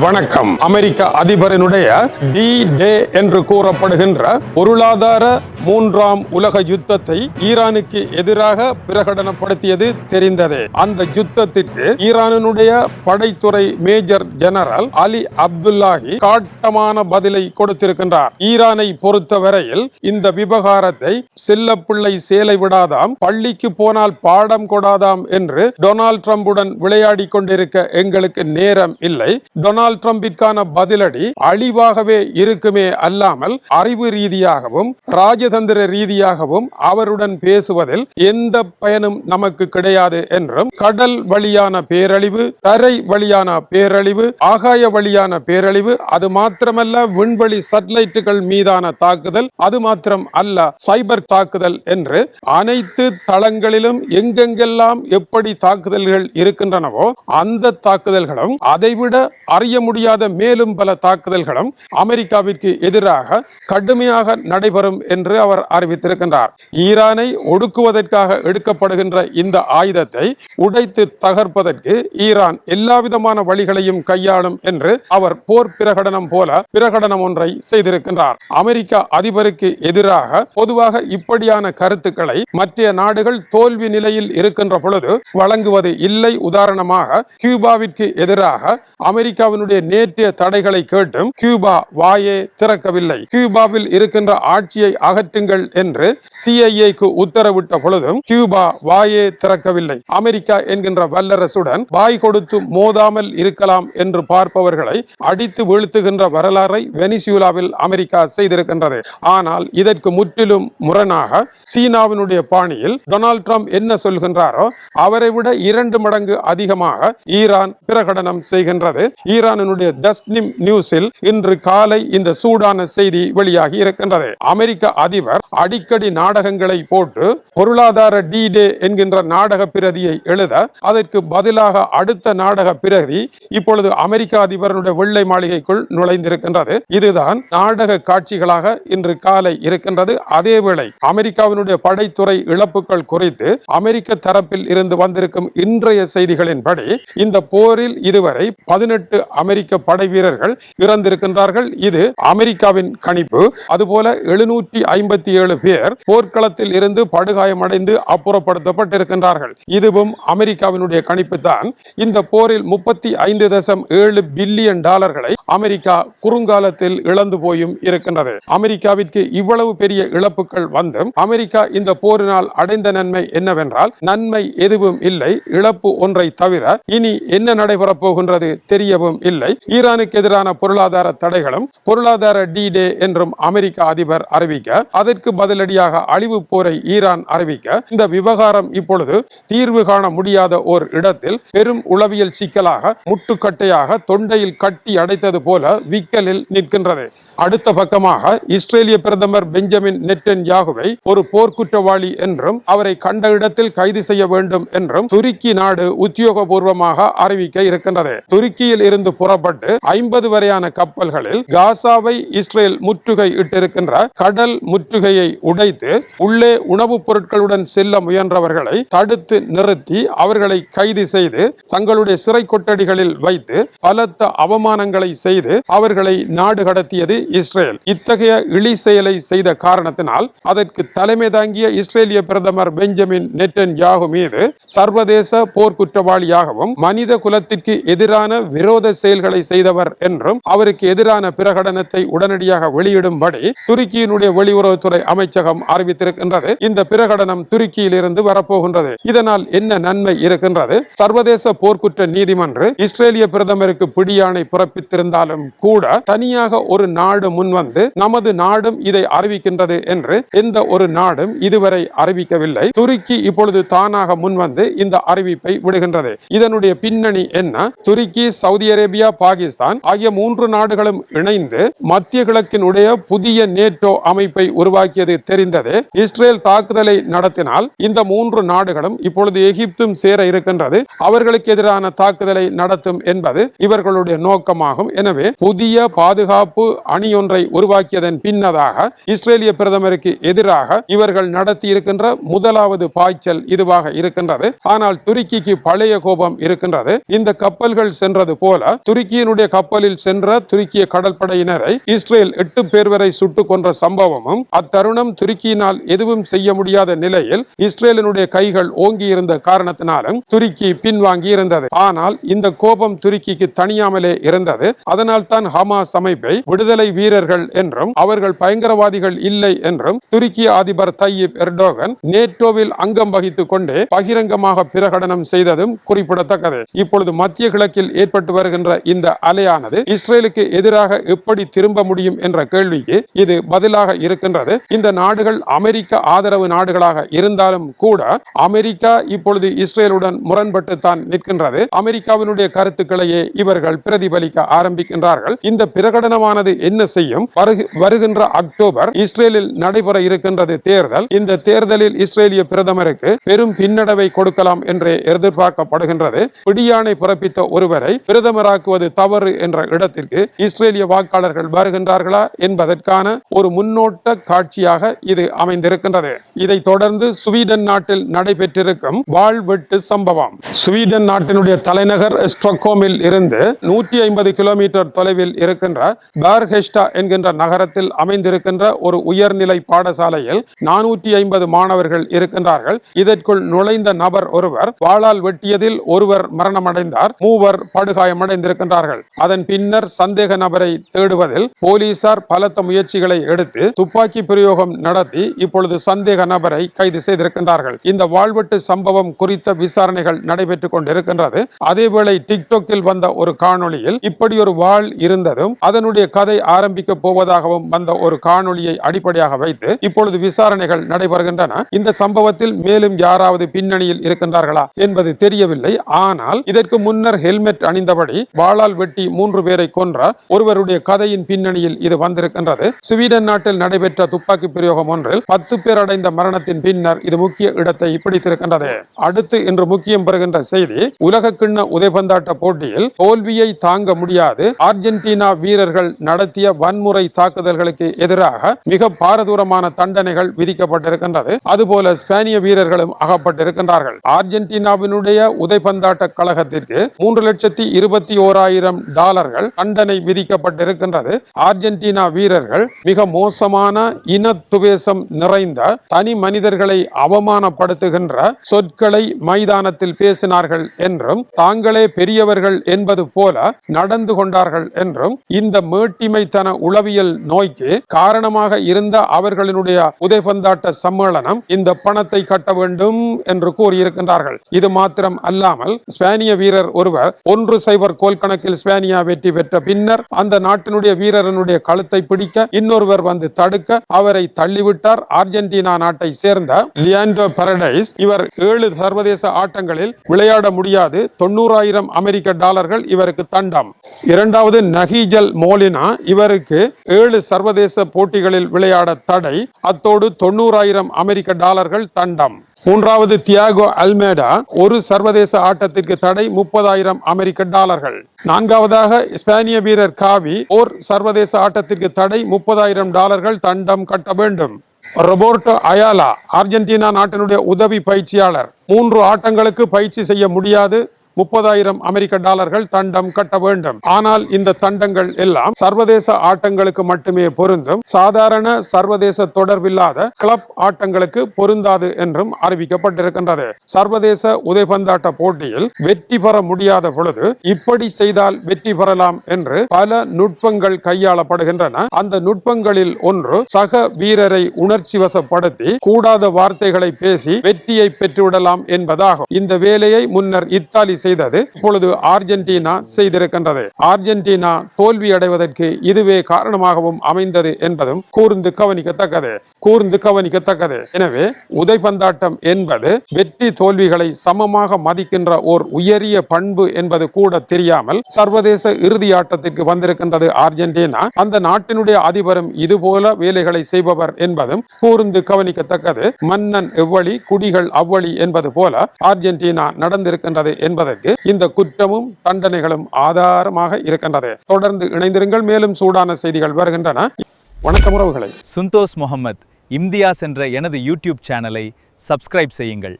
வணக்கம். அமெரிக்க அதிபரினுடைய டி டே என்று கூறப்படுகின்ற பொருளாதார மூன்றாம் உலக யுத்தத்தை ஈரானுக்கு எதிராக பிரகடனப்படுத்தியது தெரிந்ததே. அந்த யுத்தத்திற்கு ஈரானுடைய படைத்துறை மேஜர் ஜெனரல் அலி அப்துல்லாஹி காட்டமான பதிலை கொடுத்திருக்கின்றார். ஈரானை பொறுத்தவரையில் இந்த விவகாரத்தை செல்ல பிள்ளை சேலை விடாதாம், பள்ளிக்கு போனால் பாடம் கொடாதாம் என்று டொனால்ட் ட்ரம்புடன் விளையாடி கொண்டிருக்க எங்களுக்கு நேரம் இல்லை. டொனால்ட் ட்ரம்பிற்கான பதிலடி அழிவாகவே இருக்குமே அல்லாமல் அறிவு ரீதியாகவும் ராஜதந்திர ரீதியாகவும் அவருடன் பேசுவதில் எந்த பயனும் நமக்கு கிடையாது என்றும், கடல் வழியான பேரழிவு, தரை வழியான பேரழிவு, ஆகாய வழியான பேரழிவு, அது மாத்திரமல்ல விண்வெளி சேட்டலைட்டுகள் மீதான தாக்குதல், அது மாத்திரம் அல்ல சைபர் தாக்குதல் என்று அனைத்து தளங்களிலும் எங்கெங்கெல்லாம் எப்படி தாக்குதல்கள் இருக்கின்றனவோ அந்த தாக்குதல்களும், அதைவிட அறிய முடியாத மேலும் பல தாக்குதல்களும் அமெரிக்காவிற்கு எதிராக கடுமையாக நடைபெறும் என்று அவர் அறிவித்திருக்கின்றார். ஈரானை ஒடுக்குவதற்காக எடுக்கப்படுகின்ற இந்த ஆயுதத்தை உடைத்து தகர்ப்பதற்கு ஈரான் எல்லாவிதமான வழிகளையும் கையாளும் என்று அவர் போர் பிரகடனம் போல பிரகடனம் ஒன்றை செய்திருக்கின்றார். அமெரிக்க அதிபருக்கு எதிராக பொதுவாக இப்படியான கருத்துக்களை மற்ற நாடுகள் தோல்வி நிலையில் இருக்கின்ற பொழுது வழங்குவது இல்லை. உதாரணமாக கியூபாவிற்கு எதிராக அமெரிக்காவினுடைய நேற்றைய தடைகளை கேட்டும் கியூபா வாயே திறக்கவில்லை. கியூபாவில் இருக்கின்ற ஆட்சியை அகற்றுங்கள் என்று சிஐஏக்கு உத்தரவிட்ட பொழுதும் கியூபா வாயே திறக்கவில்லை. அமெரிக்கா என்கின்ற வல்லரசுடன் வாய் கொடுத்து மோதாமல் இருக்கலாம் என்று பார்ப்பவர்களை அடித்து வீழ்த்துகின்ற வரலாறை வெனிசுலாவில் அமெரிக்கா செய்திருக்கின்றது. ஆனால் இதற்கு முற்றிலும் முரணாக சீனாவினுடைய பாணியில் டொனால்ட் ட்ரம்ப் என்ன சொல்கின்றாரோ அவரை விட 2 மடங்கு அதிகமாக ஈரான் பிரகடனம் செய்கின்றது. ஈரானுடைய தஸ்னிம் நியூஸில் இன்று காலை இந்த சூடான செய்தி வெளியாகி இருக்கின்றது. அமெரிக்க அதிபர் அடிக்கடி நாடகங்களை போட்டு பொருளாதார டி டே என்கின்ற நாடக பிரதியை எழுத, அதற்கு பதிலாக அடுத்த நாடக பிரதி இப்பொழுது அமெரிக்க அதிபருடைய வெள்ளை மாளிகைக்குள் நுழைந்திருக்கின்றது. இதுதான் நாடக காட்சிகளாக இன்று காலை இருக்கின்றது. அதேவேளை அமெரிக்காவினுடைய படைத்துறை இழப்புகள் குறித்து அமெரிக்க தரப்பில் இருந்து வந்திருக்கும் இன்றைய செய்திகளின்படி இந்த போரில் இதுவரை 18 அமெரிக்க படை வீரர்கள் இறந்திருக்கின்றார்கள். இது அமெரிக்காவின் கணிப்பு. அதுபோல 757 பேர் போர்க்களத்தில் இருந்து படுகாயமடைந்து அப்புறப்படுத்தப்பட்டிருக்கின்றார்கள். இதுவும் அமெரிக்காவினுடைய கணிப்பு தான். இந்த போரில் $35.7 பில்லியன் அமெரிக்கா குறுங்காலத்தில் இழந்து போயும் இருக்கின்றது. அமெரிக்காவிற்கு இவ்வளவு பெரிய இழப்புகள் வந்தும் அமெரிக்கா இந்த போரினால் அடைந்த நன்மை என்னவென்றால் நன்மை எதுவும் இல்லை, இழப்பு ஒன்றை தவிர இனி என்ன நடைபெறப் போகின்றது தெரியவும் இல்லை. ஈரானுக்கு எதிரான பொருளாதார தடைகளும் பொருளாதார டி டே என்றும் அமெரிக்க அதிபர் அறிவிக்க, அதற்கு பதிலடியாக அழிவு போரை ஈரான் அறிவிக்க, இந்த விவகாரம் இப்பொழுது தீர்வு காண முடியாத ஓர் இடத்தில் பெரும் உளவியல் சிக்கலாக முட்டுக்கட்டையாக தொண்டையில் கட்டி அடைத்தது போல விக்கலில் நிற்கின்றது. அடுத்த பக்கமாக இஸ்ரேலிய பிரதமர் பெஞ்சமின் நெட்டன்யாகுவை ஒரு போர்க்குற்றவாளி என்றும் அவரை கண்ட இடத்தில் கைது செய்ய வேண்டும் என்றும் துருக்கி நாடு உத்தியோகபூர்வமாக அறிவிக்க இருக்கின்றது. துருக்கியில் இருந்து புறப்பட்டு 50 வரையான கப்பல்களில் காசாவை இஸ்ரேல் முற்றுகை இட்டிருக்கின்ற கடல் முற்றுகையை உடைத்து உள்ளே உணவுப் பொருட்களுடன் செல்ல முயன்றவர்களை தடுத்து நிறுத்தி அவர்களை கைது செய்து தங்களுடைய சிறை கொட்டடிகளில் வைத்து பலத்த அவமானங்களை செய்து அவர்களை நாடு கடத்தியது இஸ்ரேல். இத்தகைய இழி செயலை செய்த காரணத்தினால் அதற்கு தலைமை தாங்கிய இஸ்ரேலிய பிரதமர் பெஞ்சமின் நெட்டன்யாகு மீது சர்வதேச போர்க்குற்றவாளியாகவும் மனித குலத்திற்கு எதிரான விரோத செயல்களை செய்தவர் என்றும் அவருக்கு எதிரான பிரகடனத்தை உடனடியாக வெளியிடும்படி துருக்கியினுடைய வெளியுறவுத்துறை அமைச்சகம் அறிவித்திருக்கின்றது. இந்த பிரகடனம் துருக்கியில் இருந்து வரப்போகின்றது. இதனால் என்ன நன்மை இருக்கின்றது? சர்வதேச போர்க்குற்ற நீதிமன்றம் இஸ்ரேலிய பிரதமருக்கு பிடியாணை பிறப்பித்திருந்தாலும் கூட தனியாக ஒரு நாடு முன்வந்து நமது நாடும் இதை அறிவிக்கின்றது என்று எந்த ஒரு நாடும் இதுவரை அறிவிக்கவில்லை. துருக்கி இப்பொழுது தானாக முன்வந்து இந்த அறிவிப்பை விடுகின்றது. இதனுடைய பின்னணி என்ன? துருக்கி, சவுதி அரேபியா, பாகிஸ்தான் ஆகிய 3 நாடுகளும் இணைந்து மத்திய கிழக்கினுடைய புதிய நேட்டோ அமைப்பை உருவாக்கியது தெரிந்தது. இஸ்ரேல் தாக்குதலை நடத்தினால் இந்த 3 நாடுகளும் இப்பொழுது எகிப்தும் சேர இருக்கின்றது. அவர்களுக்கு எதிரான தாக்குதலை நடத்தும் என்பது இவர்களுடைய நோக்கமாகும். எனவே புதிய பாதுகாப்பு அணியொன்றை உருவாக்கியதன் பின்னதாக இஸ்ரேலிய பிரதமருக்கு எதிராக இவர்கள் நடத்தி இருக்கின்ற முதலாவது பாய்ச்சல் இதுவாக இருக்கின்றது. ஆனால் துருக்கிக்கு பழைய கோபம் இருக்கின்றது. இந்த கப்பல்கள் சென்றது போல துருக்கியினுடைய கப்பலில் சென்ற துருக்கிய கடற்படையினரை இஸ்ரேல் 8 பேர் வரை சுட்டுக் கொன்ற சம்பவமும் அத்தருணம் துருக்கியினால் எதுவும் செய்ய முடியாத நிலையில் இஸ்ரேலினுடைய கைகள் ஓங்கி இருந்த காரணத்தினாலும் துருக்கி பின்வாங்கி இருந்தது. ஆனால் இந்த கோபம் துருக்கிக்கு தணியாமலே இருந்தது. அதனால் தான் ஹமாஸ் அமைப்பை விடுதலை வீரர்கள் என்றும் அவர்கள் பயங்கரவாதிகள் இல்லை என்றும் துருக்கிய அதிபர் தையிப் எர்டோகன் நேட்டோவில் அங்கம் வகித்துக் கொண்டே பகிரங்கமாக பிரகடனம் செய்ததும் குறிப்பிடத்தக்கது. இப்பொழுது மத்திய கிழக்கில் ஏற்பட்டு வருகின்ற இந்த அலையானது இஸ்ரேலுக்கு எதிராக எப்படி திரும்ப முடியும் என்ற கேள்விக்கு இது பதிலாக இருக்கின்றது. இந்த நாடுகள் அமெரிக்க ஆதரவு நாடுகளாக இருந்தாலும் கூட அமெரிக்கா இப்பொழுது இஸ்ரேலுடன் முரண்பட்டு தான் நிற்கின்றது. அமெரிக்காவினுடைய கருத்துக்களையே இவர்கள் பிரதிபலிக்க ஆரம்பிக்கின்றார்கள். இந்த பிரகடனமானது என்ன செய்யும்? வருகின்ற அக்டோபர் இஸ்ரேலில் நடைபெற இருக்கின்றது தேர்தல். இந்த தேர்தலில் இஸ்ரேலிய பிரதமருக்கு பெரும் பின்னடைவை கொடுக்கலாம் என்றே எதிர்பார்க்கப்படுகின்றது. பிடியாணை பிறப்பித்த ஒருவரை பிரதமராக்குவது தவறு என்ற இடத்திற்கு இஸ்ரேலிய வாக்காளர்கள் வருகின்றார்களா என்பதற்கான ஒரு முன்னோட்ட காட்சியாக இது அமைந்திருக்கின்றது. இதை தொடர்ந்து ஸ்வீடன் நாட்டில் நடைபெற்றிருக்கும் வாழ்வெட்டு சம்பவம். ஸ்வீடன் நாட்டினுடைய தலைநகர் ஸ்டாக்ஹோமில் இருந்து 150 கிலோமீட்டர் தொலைவில் இருக்கின்ற பார்ஹெஸ்டா என்கின்ற நகரத்தில் அமைந்திருக்கின்ற ஒரு உயர்நிலை பாடசாலையில் 450 மாணவர்கள் இருக்கின்றார்கள். இதற்குள் நுழைந்த நபர் ஒருவர் வாளால் வெட்டியதில் ஒருவர் மரணமடைந்தார், 3 படுகாயமடைந்திருக்கின்றார்கள். அதன் பின்னர் சந்தேக நபரை தேடுவதில் போலீசார் பலத்த முயற்சிகளை எடுத்து துப்பாக்கி பிரயோகம் நடத்தி இப்பொழுது சந்தேக நபரை கைது செய்திருக்கின்றார்கள். இந்த வாழ்வெட்டு சம்பவம் குறித்த விசாரணைகள் நடைபெற்றுக் கொண்டிருக்கின்றது. அதேவேளை டிக்டாக்கில் வந்த ஒரு காணொளியில் இப்படி ஒரு வாள் இருந்ததும் அதனுடைய கதை ஆரம்பிக்க போவதாகவும் வந்த ஒரு காணொளியை அடிப்படையாக வைத்து இப்பொழுது விசாரணைகள் நடைபெறுகின்றன. இந்த சம்பவத்தில் மேலும் யாராவது பின்னணியில் இருக்கின்றார்களா என்பது தெரியவில்லை. ஆனால் இதற்கு முன்னர் ஹெல்மெட் அணிந்தபடி வாளால் வெட்டி 3 பேரை கொன்ற ஒருவருடைய கதையின் பின்னணியில் இது வந்திருக்கின்றது. ஸ்வீடன் நாட்டில் நடைபெற்ற துப்பாக்கி பிரயோகம் ஒன்றில் 10 பேர் அடைந்த மரணத்தின் பின்னர் இது முக்கிய இடத்தை பிடித்திருக்கின்றது. அடுத்து இன்று முக்கியம் பெறுகின்ற செய்தி, உலக கிண்ண உதைபந்தாட்ட போட்டியில் தோல்வியை தாங்க முடியாது அர்ஜென்டினா வீரர்கள் நடத்திய வன்முறை தாக்குதல்களுக்கு எதிராக மிக பாரதூரமான தண்டனைகள் விதிக்கப்பட்டிருக்கின்றது. அதுபோல ஸ்பானிய வீரர்களும் அகப்பட்டிருக்கின்றார்கள். அர்ஜென்டினாவினுடைய உதைபந்தாட்ட கழகத்திற்கு $3,21,000 தண்டனை விதிக்கப்பட்டிருக்கின்றது. அர்ஜென்டினா வீரர்கள் மிக மோசமான இன துவேஷம் நிறைந்த தனி மனிதர்களை அவமானப்படுத்துகின்ற சொற்களை மைதானத்தில் பேசினார்கள் என்றும் தாங்களே பெரியவர்கள் என்பது போல நடந்து கொண்டார்கள் என்றும் இந்த மேட்டிமைத்தன உளவியல் நோய்க்கு காரணமாக இருந்த அவர்களினுடைய உதைபந்தாட்ட சம்மேளனம் இந்த பணத்தை கட்ட வேண்டும் என்று கூறியிருக்கின்றார்கள். இது மாத்திரம் அல்லாமல் ஸ்பானிய வீரர் ஒருவர் 1-0 கோல் கணக்கில் ஸ்பானியா வெற்றி பெற்ற பின்னர் அந்த நாட்டினுடைய வீரரனுடைய கழுத்தை பிடிக்க இன்னொருவர் வந்து தடுக்க அவரை தள்ளிவிட்டார். அர்ஜென்டினா நாட்டை சேர்ந்த லியாண்டோ பரடைஸ். இவர் 7 சர்வதேச ஆட்டங்களில் விளையாட முடியாது. $90,000 இவருக்கு தண்டம். இரண்டாவது நஹிஜல் மோலினா. இவருக்கு 7 சர்வதேச போட்டிகளில் விளையாட தடை. அத்தோடு $90,000 தண்டம். மூன்றாவது தியாகோ அல்மேடா. ஒரு சர்வதேச ஆட்டத்திற்கு தடை $30,000. நான்காவதாக ஸ்பானிய வீரர் காவி. ஓர் சர்வதேச ஆட்டத்திற்கு தடை $30,000 தண்டம் கட்ட வேண்டும். ரொபர்டோ அயாலா அர்ஜென்டினா நாட்டினுடைய உதவி பயிற்சியாளர். 3 ஆட்டங்களுக்கு பயிற்சி செய்ய முடியாது, $30,000 தண்டம் கட்ட வேண்டும். ஆனால் இந்த தண்டங்கள் எல்லாம் சர்வதேச ஆட்டங்களுக்கு மட்டுமே பொருந்தும். சாதாரண சர்வதேச தொடர்பில்லாத கிளப் ஆட்டங்களுக்கு பொருந்தாது என்றும் அறிவிக்கப்பட்டிருக்கின்றது. சர்வதேச உதைபந்தாட்ட போட்டியில் வெற்றி பெற முடியாத பொழுது இப்படி செய்தால் வெற்றி பெறலாம் என்று பல நுட்பங்கள் கையாளப்படுகின்றன. அந்த நுட்பங்களில் ஒன்று சக வீரரை உணர்ச்சி வசப்படுத்தி கூடாத வார்த்தைகளை பேசி வெற்றியை பெற்றுவிடலாம் என்பதாகும். இந்த வேலையை முன்னர் இத்தாலி செய்தது இப்பொழுது அர்ஜென்டினா செய்திருக்கின்றது. அர்ஜென்டினா தோல்வி அடைவதற்கு இதுவே காரணமாகவும் அமைந்தது என்பதும் கூர்ந்து கவனிக்கத்தக்கது. எனவே உதைபந்தாட்டம் என்பது வெற்றி தோல்விகளை சமமாக மதிக்கின்ற ஓர் உயரிய பண்பு என்பது கூட தெரியாமல் சர்வதேச இறுதி ஆட்டத்திற்கு வந்திருக்கின்றது அர்ஜென்டினா. அந்த நாட்டினுடைய அதிபரும் இதுபோல வேலைகளை செய்பவர் என்பதும் கூர்ந்து கவனிக்கத்தக்கது. மன்னன் எவ்வளி குடிகள் அவ்வளி என்பது போல அர்ஜென்டினா நடந்திருக்கின்றது என்பதற்கு இந்த குற்றமும் தண்டனைகளும் ஆதாரமாக இருக்கின்றது. தொடர்ந்து இணைந்திருங்கள், மேலும் சூடான செய்திகள் வருகின்றன. வணக்கம் உறவுகளை. சுந்தோஸ் முகமது இம்தியாஸ் என்ற எனது யூடியூப் சேனலை சப்ஸ்கிரைப் செய்யுங்கள்.